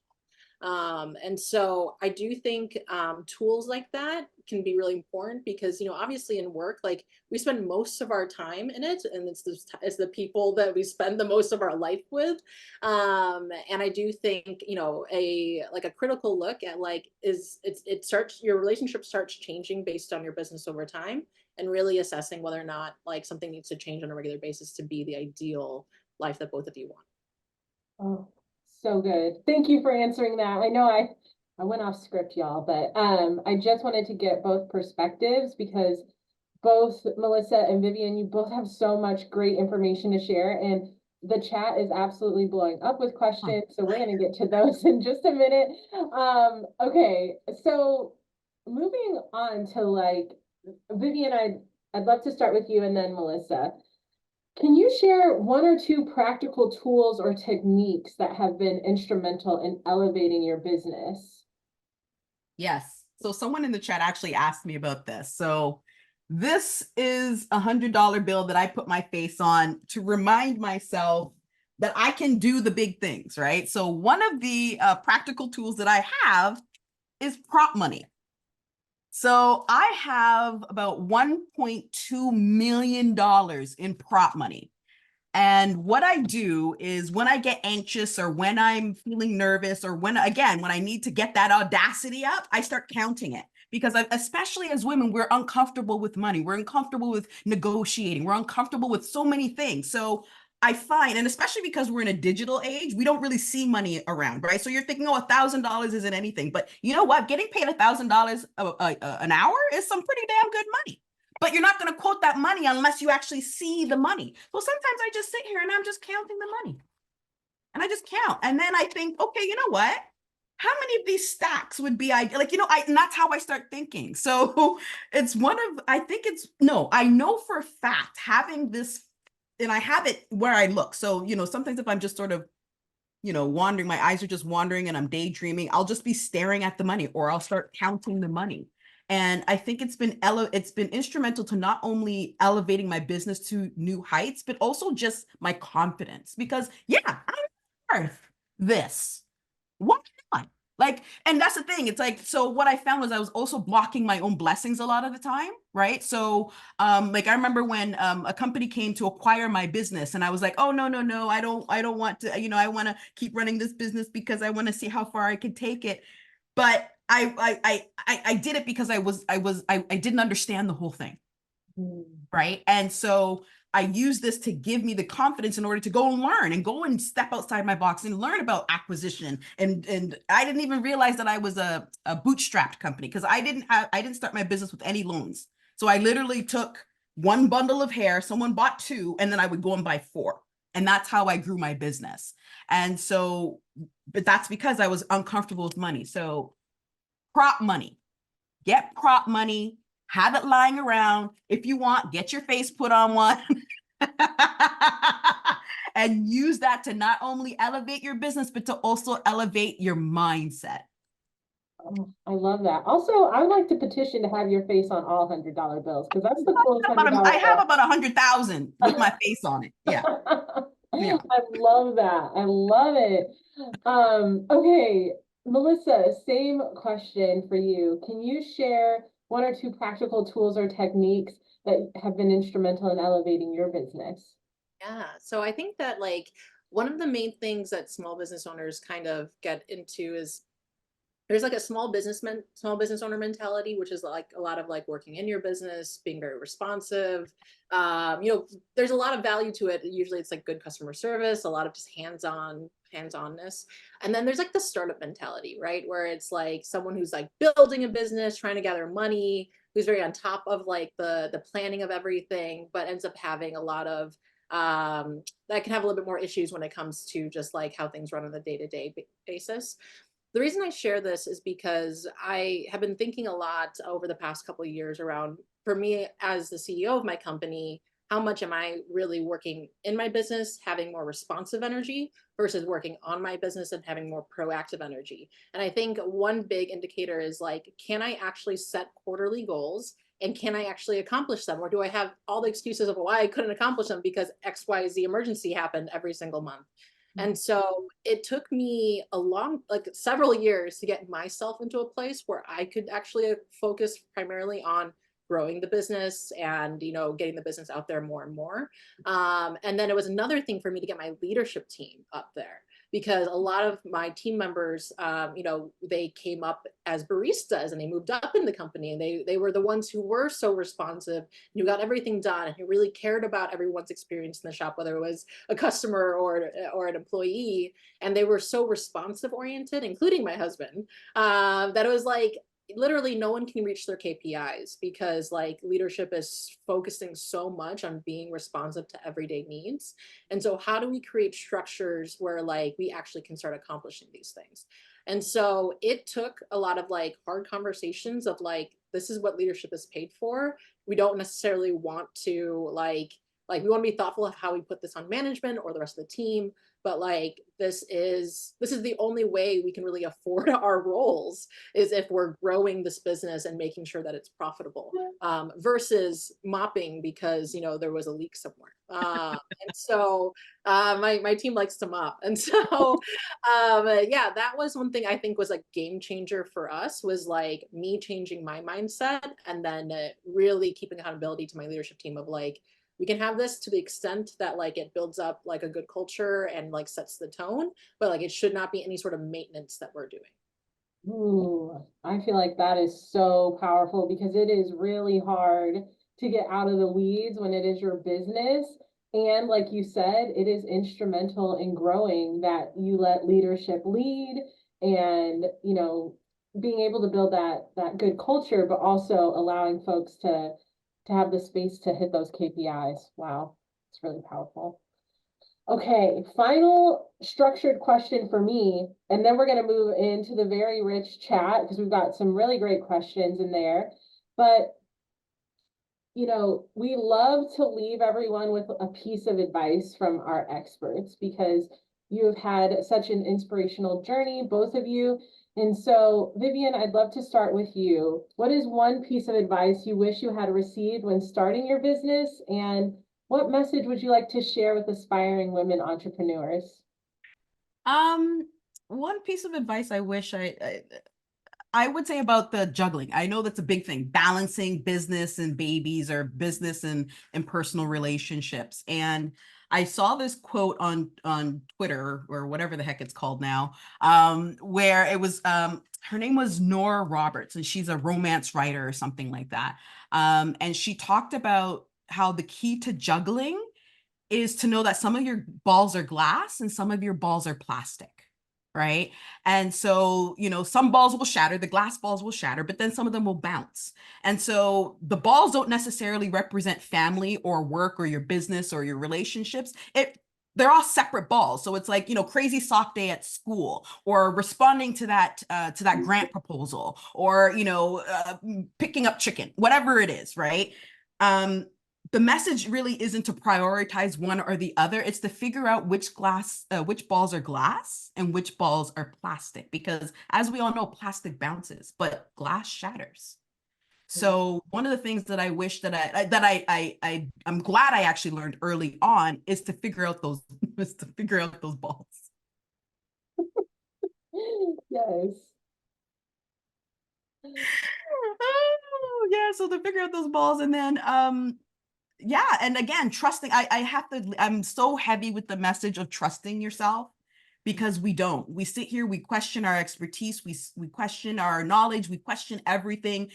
Speaker 3: haul? And so I do think tools like that can be really important because, obviously in work, like we spend most of our time in it, and it's the people that we spend the most of our life with. And I do think, a critical look at like, your relationship starts changing based on your business over time, and really assessing whether or not like something needs to change on a regular basis to be the ideal life that both of you want.
Speaker 1: Oh, so good. Thank you for answering that. I know I went off script, y'all, but I just wanted to get both perspectives because both Melissa and Vivian, you both have so much great information to share, and the chat is absolutely blowing up with questions. So we're going to get to those in just a minute. Okay, so moving on to like Vivian, I'd love to start with you and then Melissa. Can you share one or two practical tools or techniques that have been instrumental in elevating your business?
Speaker 2: Yes. So someone in the chat actually asked me about this. So this is $100 bill that I put my face on to remind myself that I can do the big things, right? So one of the practical tools that I have is prop money. So I have about $1.2 million in prop money. And what I do is when I get anxious or when I'm feeling nervous or when I need to get that audacity up, I start counting it. Because especially as women, we're uncomfortable with money. We're uncomfortable with negotiating. We're uncomfortable with so many things. So I find, and especially because we're in a digital age, we don't really see money around, right? So you're thinking, oh, $1,000 isn't anything. But you know what? Getting paid $1,000 an hour is some pretty damn good money. But you're not going to quote that money unless you actually see the money. So sometimes I just sit here and I'm just counting the money. And I just count. And then I think, okay, you know what? How many of these stacks would be ideal? Like, and that's how I start thinking. So I know for a fact having this, and I have it where I look. So, sometimes if I'm just sort of, wandering, my eyes are just wandering and I'm daydreaming, I'll just be staring at the money or I'll start counting the money. And I think it's been instrumental to not only elevating my business to new heights, but also just my confidence. Because yeah, I'm worth this. Why not? Like, and that's the thing. It's like, so what I found was I was also blocking my own blessings a lot of the time, right? So, like I remember when a company came to acquire my business, and I was like, oh no, I don't want to, I want to keep running this business because I want to see how far I can take it. But I did it because I didn't understand the whole thing. Right. And so I use this to give me the confidence in order to go and learn and go and step outside my box and learn about acquisition. And I didn't even realize that I was a bootstrapped company because I didn't start my business with any loans. So I literally took one bundle of hair, someone bought two, and then I would go and buy four. And that's how I grew my business. And so, but that's because I was uncomfortable with money. So prop money, get prop money, have it lying around. If you want, get your face put on one and use that to not only elevate your business, but to also elevate your mindset.
Speaker 1: Oh, I love that. Also, I would like to petition to have your face on all $100 bills because that's the coolest $100
Speaker 2: I have about 100,000 with my face on it. Yeah. Yeah.
Speaker 1: I love that. I love it. Okay, Melissa, same question for you. Can you share one or two practical tools or techniques that have been instrumental in elevating your business?
Speaker 3: Yeah. So I think that like one of the main things that small business owners kind of get into is there's like a small business owner mentality, which is like a lot of like working in your business, being very responsive. There's a lot of value to it. Usually it's like good customer service, a lot of just hands-onness. And then there's like the startup mentality, right? Where it's like someone who's like building a business, trying to gather money, who's very on top of like the planning of everything, but ends up having a lot of that can have a little bit more issues when it comes to just like how things run on a day-to-day basis. The reason I share this is because I have been thinking a lot over the past couple of years around, for me as the CEO of my company, how much am I really working in my business, having more responsive energy versus working on my business and having more proactive energy? And I think one big indicator is like, can I actually set quarterly goals and can I actually accomplish them? Or do I have all the excuses of why I couldn't accomplish them because XYZ emergency happened every single month? And so it took me like several years to get myself into a place where I could actually focus primarily on growing the business and, getting the business out there more and more. And then it was another thing for me to get my leadership team up there because a lot of my team members, they came up as baristas and they moved up in the company and they were the ones who were so responsive and who got everything done and who really cared about everyone's experience in the shop, whether it was a customer or an employee. And they were so responsive oriented, including my husband, that it was like, literally no one can reach their KPIs because like leadership is focusing so much on being responsive to everyday needs. And so how do we create structures where like we actually can start accomplishing these things? And so it took a lot of like hard conversations of like, this is what leadership is paid for. We don't necessarily want to like we want to be thoughtful of how we put this on management or the rest of the team, but like this is the only way we can really afford our roles is if we're growing this business and making sure that it's profitable versus mopping because there was a leak somewhere. And so my team likes to mop, and so yeah, that was one thing I think was a game changer for us, was like me changing my mindset and then really keeping accountability to my leadership team of like, we can have this to the extent that like it builds up like a good culture and like sets the tone, but like it should not be any sort of maintenance that we're doing.
Speaker 1: Ooh, I feel like that is so powerful because it is really hard to get out of the weeds when it is your business. And like you said, it is instrumental in growing that you let leadership lead and, being able to build that good culture, but also allowing folks to have the space to hit those KPIs. Wow, it's really powerful. Okay, final structured question for me, and then we're going to move into the very rich chat because we've got some really great questions in there. But, we love to leave everyone with a piece of advice from our experts because you've had such an inspirational journey, both of you. And so, Vivian, I'd love to start with you. What is one piece of advice you wish you had received when starting your business? And what message would you like to share with aspiring women entrepreneurs?
Speaker 2: One piece of advice I wish I would say about the juggling. I know that's a big thing, balancing business and babies or business and personal relationships. And I saw this quote on Twitter or whatever the heck it's called now, where it was her name was Nora Roberts, and she's a romance writer or something like that. And she talked about how the key to juggling is to know that some of your balls are glass and some of your balls are plastic. Right. And so, some balls will shatter, the glass balls will shatter, but then some of them will bounce. And so the balls don't necessarily represent family or work or your business or your relationships. They're all separate balls. So it's like, crazy sock day at school, or responding to that grant proposal, or, picking up chicken, whatever it is. Right. The message really isn't to prioritize one or the other. It's to figure out which balls are glass and which balls are plastic, because as we all know, plastic bounces, but glass shatters. So one of the things that I wish that I'm glad I actually learned early on is to figure out those balls.
Speaker 1: Yes.
Speaker 2: Oh, yeah. So to figure out those balls, and then yeah, and again, trusting. I'm so heavy with the message of trusting yourself, because we don't. We sit here, we question our expertise, we question our knowledge, we question everything.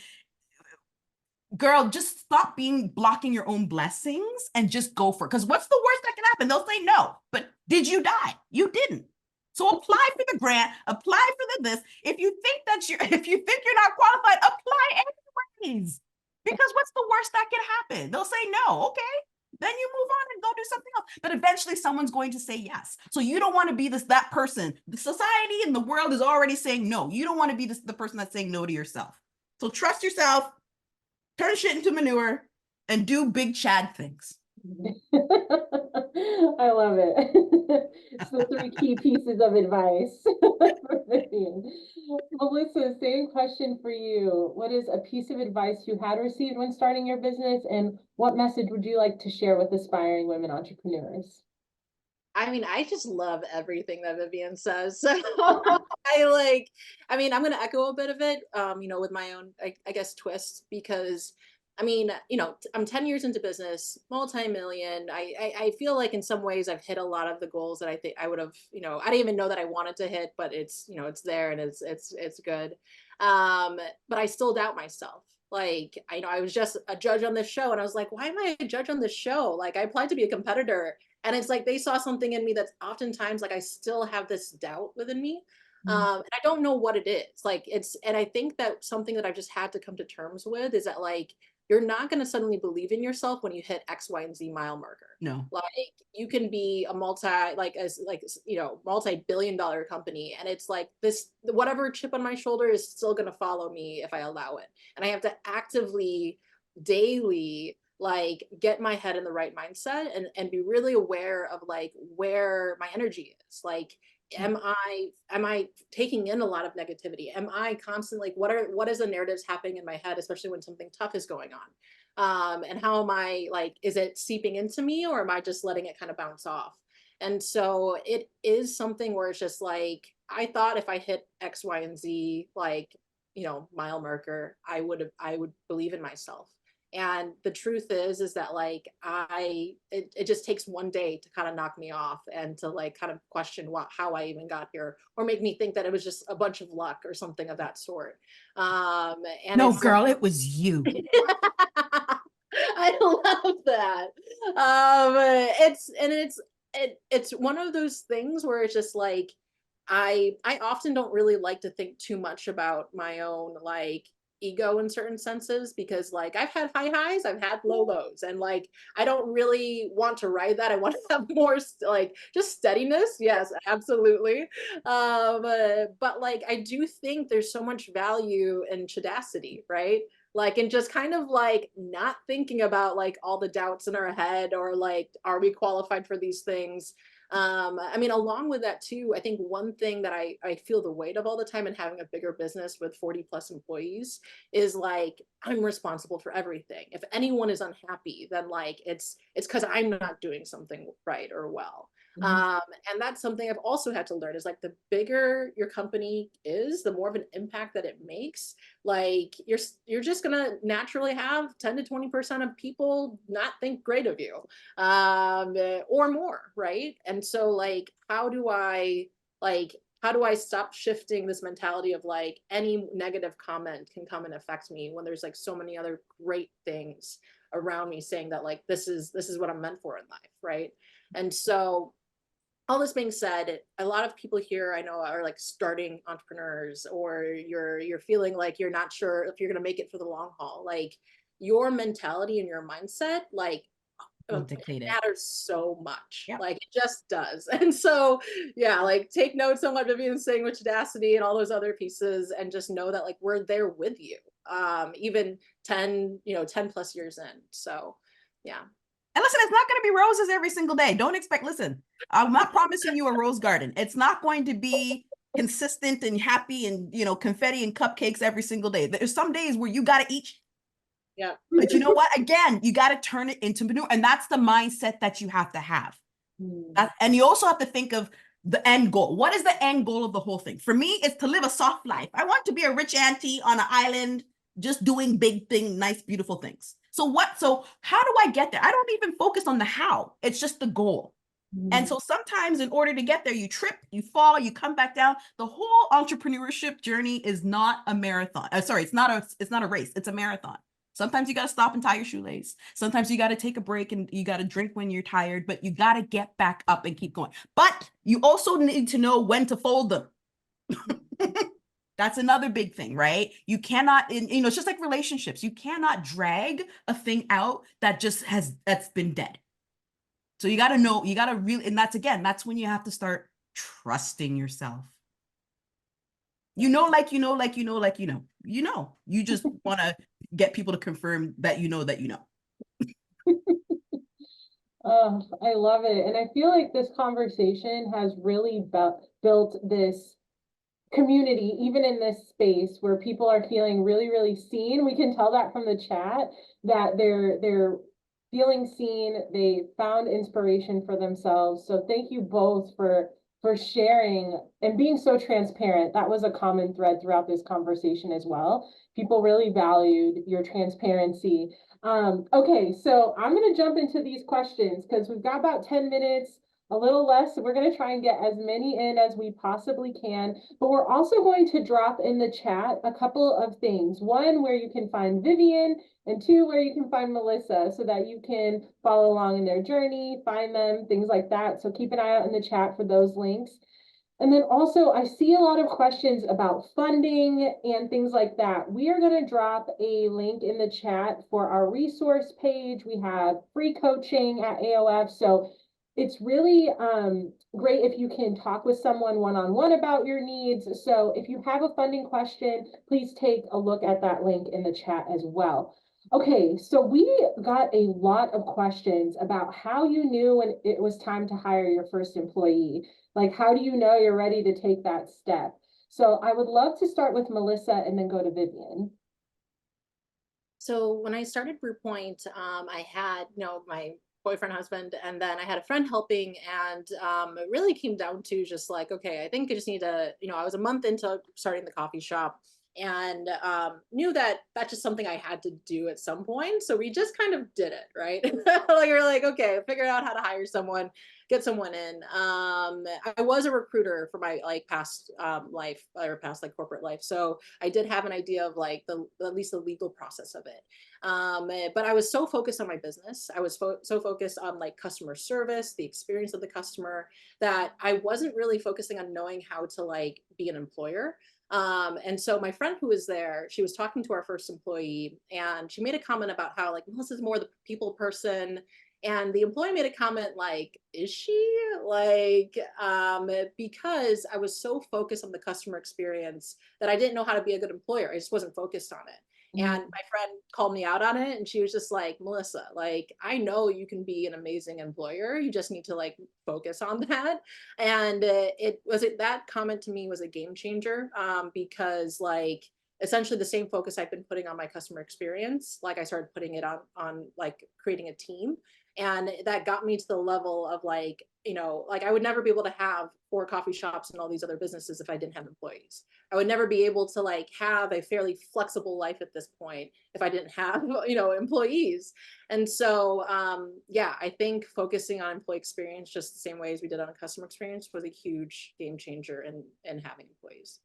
Speaker 2: Girl, just stop blocking your own blessings and just go for it. Because what's the worst that can happen? They'll say no, but did you die? You didn't. So apply for the grant, apply for the this. If you think you're not qualified, apply anyways. Because what's the worst that can happen? They'll say no. Okay. Then you move on and go do something else. But eventually someone's going to say yes. So you don't want to be that person. The society and the world is already saying no. You don't want to be the person that's saying no to yourself. So trust yourself, turn shit into manure, and do big Chad things.
Speaker 1: I love it. It's the 3 key pieces of advice for Vivian. Melissa, same question for you. What is a piece of advice you had received when starting your business, and what message would you like to share with aspiring women entrepreneurs?
Speaker 3: I mean, I just love everything that Vivian says. So I'm going to echo a bit of it, with my own, I guess, twist, because I'm 10 years into business, multi-million. I feel like in some ways I've hit a lot of the goals that I think I would have, I didn't even know that I wanted to hit, but it's there and it's good. But I still doubt myself. Like, I was just a judge on this show, and I was like, why am I a judge on this show? Like, I applied to be a competitor, and it's like they saw something in me that's oftentimes like I still have this doubt within me. And I don't know what it is. And I think that something that I've just had to come to terms with is that, like, you're not going to suddenly believe in yourself when you hit X, Y, and Z mile marker.
Speaker 2: No.
Speaker 3: Like, you can be a multi-billion-dollar company, and it's like this, whatever chip on my shoulder is still going to follow me if I allow it. And I have to actively, daily, like, get my head in the right mindset and be really aware of like where my energy is. Like, am I taking in a lot of negativity? Am I constantly, what is the narratives happening in my head, especially when something tough is going on? And how am I, like, is it seeping into me, or am I just letting it kind of bounce off? And so it is something where it's just like, I thought if I hit X, Y, and Z, like, mile marker, I would believe in myself. And the truth is that like it just takes one day to kind of knock me off and to like kind of question how I even got here, or make me think that it was just a bunch of luck or something of that sort. And
Speaker 2: No,
Speaker 3: it's
Speaker 2: girl, it was you.
Speaker 3: I love that. It's one of those things where it's just like I often don't really like to think too much about my own like ego in certain senses, because like I've had high highs, I've had low lows, and like I don't really want to ride that. I want to have more like just steadiness. Yes, absolutely. But like I do think there's so much value in chadacity, right? Like, and just kind of like not thinking about like all the doubts in our head, or like, are we qualified for these things? I mean, along with that too, I think one thing that I feel the weight of all the time in having a bigger business with 40 plus employees is like, I'm responsible for everything. If anyone is unhappy, then like it's because I'm not doing something right or well.
Speaker 2: Mhm.
Speaker 3: And that's something I've also had to learn, is like the bigger your company is, the more of an impact that it makes. Like you're just gonna naturally have 10 to 20% of people not think great of you, or more, right? And so like how do I stop shifting this mentality of like any negative comment can come and affect me, when there's like so many other great things around me saying that like this is what I'm meant for in life, right? And so all this being said, a lot of people here I know are like starting entrepreneurs, or you're feeling like you're not sure if you're going to make it for the long haul. Like your mentality and your mindset, like
Speaker 2: Will
Speaker 3: it
Speaker 2: dictate it.
Speaker 3: matters so much.
Speaker 2: Yep.
Speaker 3: Like it just does. And so, yeah, like take notes on what Vivian's saying with Audacity and all those other pieces, and just know that like we're there with you, even 10 plus years in. So, yeah.
Speaker 2: And listen, it's not going to be roses every single day. Don't expect, listen, I'm not promising you a rose garden. It's not going to be consistent and happy and, confetti and cupcakes every single day. There's some days where you got to eat.
Speaker 3: Yeah.
Speaker 2: But you know what? Again, you got to turn it into manure. And that's the mindset that you have to have. And you also have to think of the end goal. What is the end goal of the whole thing? For me, it's to live a soft life. I want to be a rich auntie on an island, just doing big things, nice, beautiful things. So how do I get there? I don't even focus on the how. It's just the goal. And so sometimes in order to get there, you trip, you fall, you come back down. The whole entrepreneurship journey is not a marathon. Sorry, it's not a race. It's a marathon. Sometimes you got to stop and tie your shoelace. Sometimes you got to take a break and you got to drink when you're tired, but you got to get back up and keep going. But you also need to know when to fold them. That's another big thing, right? You cannot, it's just like relationships. You cannot drag a thing out that's been dead. So you got to know, you got to really, and that's when you have to start trusting yourself. You just want to get people to confirm that you know that you know.
Speaker 1: Oh, I love it. And I feel like this conversation has really built this community, even in this space where people are feeling really, really seen. We can tell that from the chat that they're feeling seen. They found inspiration for themselves. So thank you both for sharing and being so transparent. That was a common thread throughout this conversation as well. People really valued your transparency. Okay, so I'm going to jump into these questions because we've got about 10 minutes, a little less. So we're going to try and get as many in as we possibly can. But we're also going to drop in the chat a couple of things. One, where you can find Vivian, and two, where you can find Melissa, so that you can follow along in their journey, find them, things like that. So keep an eye out in the chat for those links. And then also, I see a lot of questions about funding and things like that. We are going to drop a link in the chat for our resource page. We have free coaching at AOF. So it's really great if you can talk with someone one-on-one about your needs. So if you have a funding question, please take a look at that link in the chat as well. Okay, so we got a lot of questions about how you knew when it was time to hire your first employee. Like, how do you know you're ready to take that step? So I would love to start with Melissa and then go to Vivian.
Speaker 3: So when I started Brewpoint, I had, my boyfriend, husband, and then I had a friend helping, and it really came down to just like, okay, I think I just need to, I was a month into starting the coffee shop, and knew that that's just something I had to do at some point. So we just kind of did it, right? Like we're like, okay, figure out how to hire someone, get someone in. I was a recruiter for my like past life or past like corporate life, so I did have an idea of like the at least the legal process of it. But I was so focused on my business. I was so focused on like customer service, the experience of the customer, that I wasn't really focusing on knowing how to like be an employer. And so my friend who was there, she was talking to our first employee and she made a comment about how like Melissa's more the people person. And the employee made a comment like, is she like, because I was so focused on the customer experience that I didn't know how to be a good employer. I just wasn't focused on it. And my friend called me out on it and she was just like, Melissa, like, I know you can be an amazing employer. You just need to like focus on that. And that comment to me was a game changer, because like essentially the same focus I've been putting on my customer experience, like I started putting it on like creating a team. And that got me to the level of like, you know, like I would never be able to have 4 coffee shops and all these other businesses if I didn't have employees. I would never be able to like have a fairly flexible life at this point if I didn't have, you know, employees. And so, yeah, I think focusing on employee experience just the same way as we did on a customer experience was a huge game changer in having employees.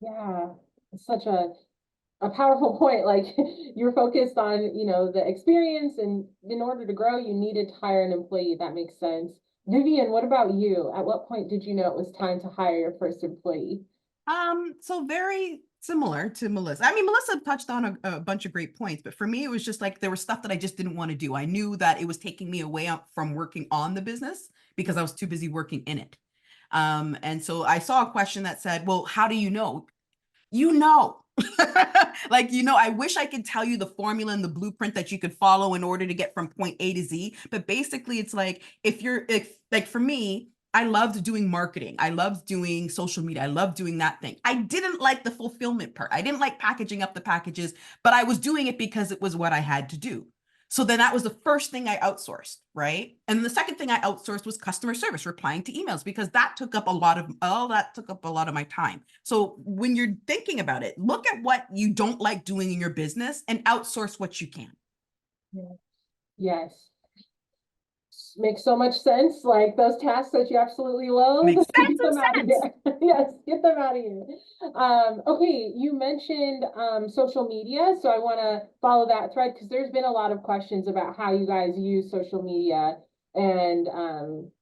Speaker 1: Yeah, it's such a powerful point. Like you're focused on, you know, the experience, and in order to grow, you needed to hire an employee. That makes sense. Vivian, what about you? At what point did you know it was time to hire your first employee?
Speaker 2: So very similar to Melissa. I mean, Melissa touched on a bunch of great points, but for me, it was just like there was stuff that I just didn't want to do. I knew that it was taking me away from working on the business because I was too busy working in it. And so I saw a question that said, well, how do you know? You know, like, you know, I wish I could tell you the formula and the blueprint that you could follow in order to get from point A to Z. But basically, it's like if like for me, I loved doing marketing. I loved doing social media. I loved doing that thing. I didn't like the fulfillment part. I didn't like packaging up the packages, but I was doing it because it was what I had to do. So then that was the first thing I outsourced, right? And the second thing I outsourced was customer service, replying to emails, because that took up a lot of my time. So when you're thinking about it, look at what you don't like doing in your business and outsource what you can.
Speaker 1: Yes. Makes so much sense. Like those tasks that you absolutely love,
Speaker 2: Makes
Speaker 1: get them out of
Speaker 2: sense.
Speaker 1: here. Yes, get them out of here. Okay, you mentioned social media, so I want to follow that thread because there's been a lot of questions about how you guys use social media. And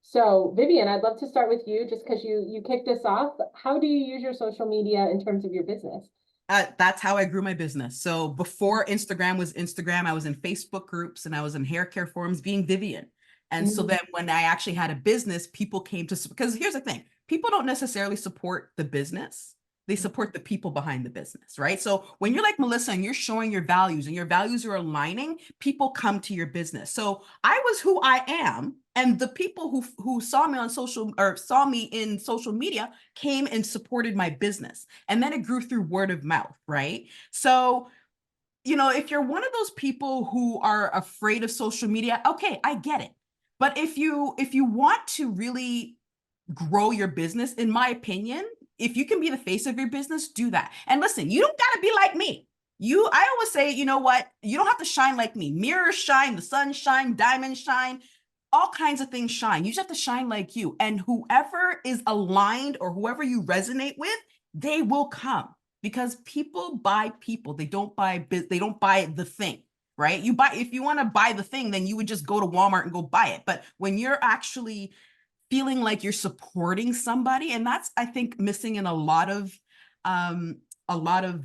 Speaker 1: so Vivian, I'd love to start with you just because you kicked us off. How do you use your social media in terms of your business?
Speaker 2: That's how I grew my business. So before Instagram was Instagram, I was in Facebook groups and I was in hair care forums being Vivian. And so then when I actually had a business, people came to, because here's the thing, people don't necessarily support the business. They support the people behind the business, right? So when you're like Melissa and you're showing your values and your values are aligning, people come to your business. So I was who I am, and the people who saw me on social or saw me in social media came and supported my business. And then it grew through word of mouth, right? So, you know, if you're one of those people who are afraid of social media, okay, I get it. But if you want to really grow your business, in my opinion, if you can be the face of your business, do that. And listen, you don't got to be like me. I always say, you know what? You don't have to shine like me. Mirrors shine, the sun shine, diamonds shine, all kinds of things shine. You just have to shine like you. And whoever is aligned or whoever you resonate with, they will come, because people buy people. They don't buy the thing, right? If you want to buy the thing, then you would just go to Walmart and go buy it. But when you're actually feeling like you're supporting somebody, and that's, I think, missing in a lot of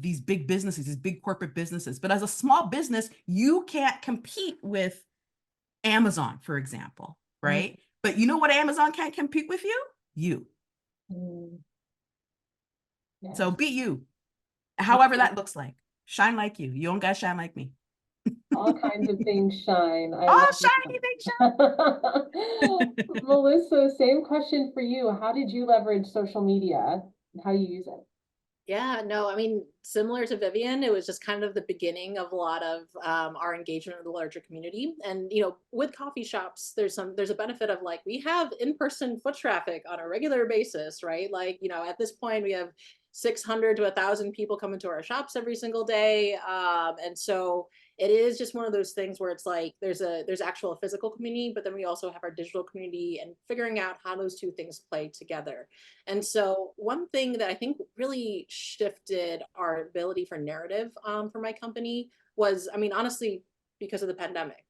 Speaker 2: these big businesses, these big corporate businesses. But as a small business, you can't compete with Amazon, for example, right? But you know what Amazon can't compete with you? You.
Speaker 1: Yes.
Speaker 2: So be you, however that looks like. Shine like you. You don't got to shine like me.
Speaker 1: All kinds of things shine. I
Speaker 2: Oh,
Speaker 1: love
Speaker 2: shiny things shine.
Speaker 1: Melissa, same question for you. How did you leverage social media and how you use it?
Speaker 3: Yeah, no, I mean, similar to Vivian, it was just kind of the beginning of a lot of our engagement with the larger community. And, you know, with coffee shops, there's a benefit of like, we have in-person foot traffic on a regular basis, right? Like, you know, at this point we have 600 to 1,000 people come into our shops every single day. And so it is just one of those things where it's like there's actual physical community, but then we also have our digital community, and figuring out how those two things play together. And so one thing that I think really shifted our ability for narrative for my company was, I mean, honestly, because of the pandemic.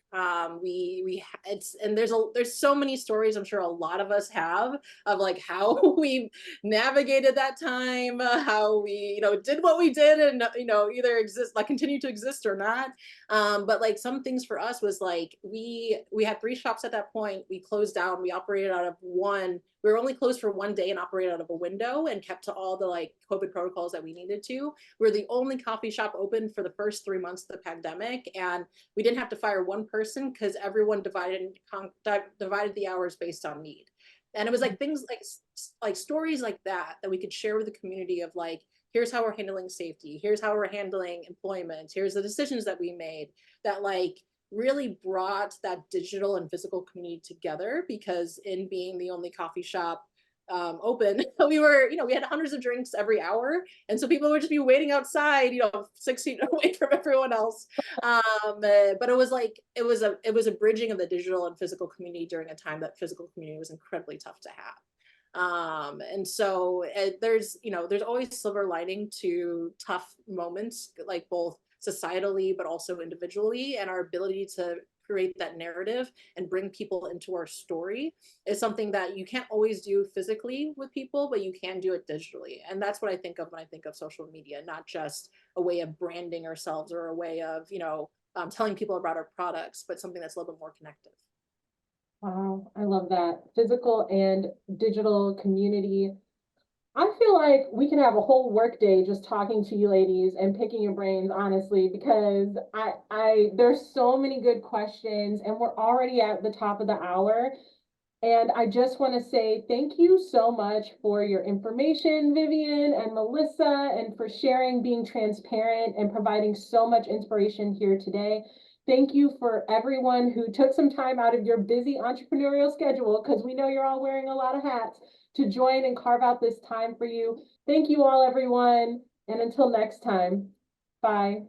Speaker 3: There's so many stories I'm sure a lot of us have of like how we navigated that time, how we did what we did, and either exist, like continue to exist or not. But like some things for us was like we had 3 shops at that point. We closed down. We operated out of one. We were only closed for one day and operated out of a window and kept to all the like COVID protocols that we needed to. We were the only coffee shop open for the first 3 months of the pandemic, and we didn't have to fire one person because everyone divided the hours based on need. And it was like things like stories like that we could share with the community of like, here's how we're handling safety, here's how we're handling employment, here's the decisions that we made, that like really brought that digital and physical community together. Because in being the only coffee shop open, we had hundreds of drinks every hour, and so people would just be waiting outside 6 feet away from everyone else. But it was a bridging of the digital and physical community during a time that physical community was incredibly tough to have. And so there's always silver lining to tough moments, like both societally but also individually, and our ability to create that narrative and bring people into our story is something that you can't always do physically with people, but you can do it digitally. And that's what I think of when I think of social media, not just a way of branding ourselves or a way of telling people about our products, but something that's a little bit more connective.
Speaker 1: Wow, I love that. Physical and digital community. I feel like we can have a whole workday just talking to you ladies and picking your brains, honestly, because there's so many good questions, and we're already at the top of the hour. And I just want to say thank you so much for your information, Vivian and Melissa, and for sharing, being transparent, and providing so much inspiration here today. Thank you for everyone who took some time out of your busy entrepreneurial schedule, because we know you're all wearing a lot of hats, to join and carve out this time for you. Thank you all, everyone. And until next time, bye.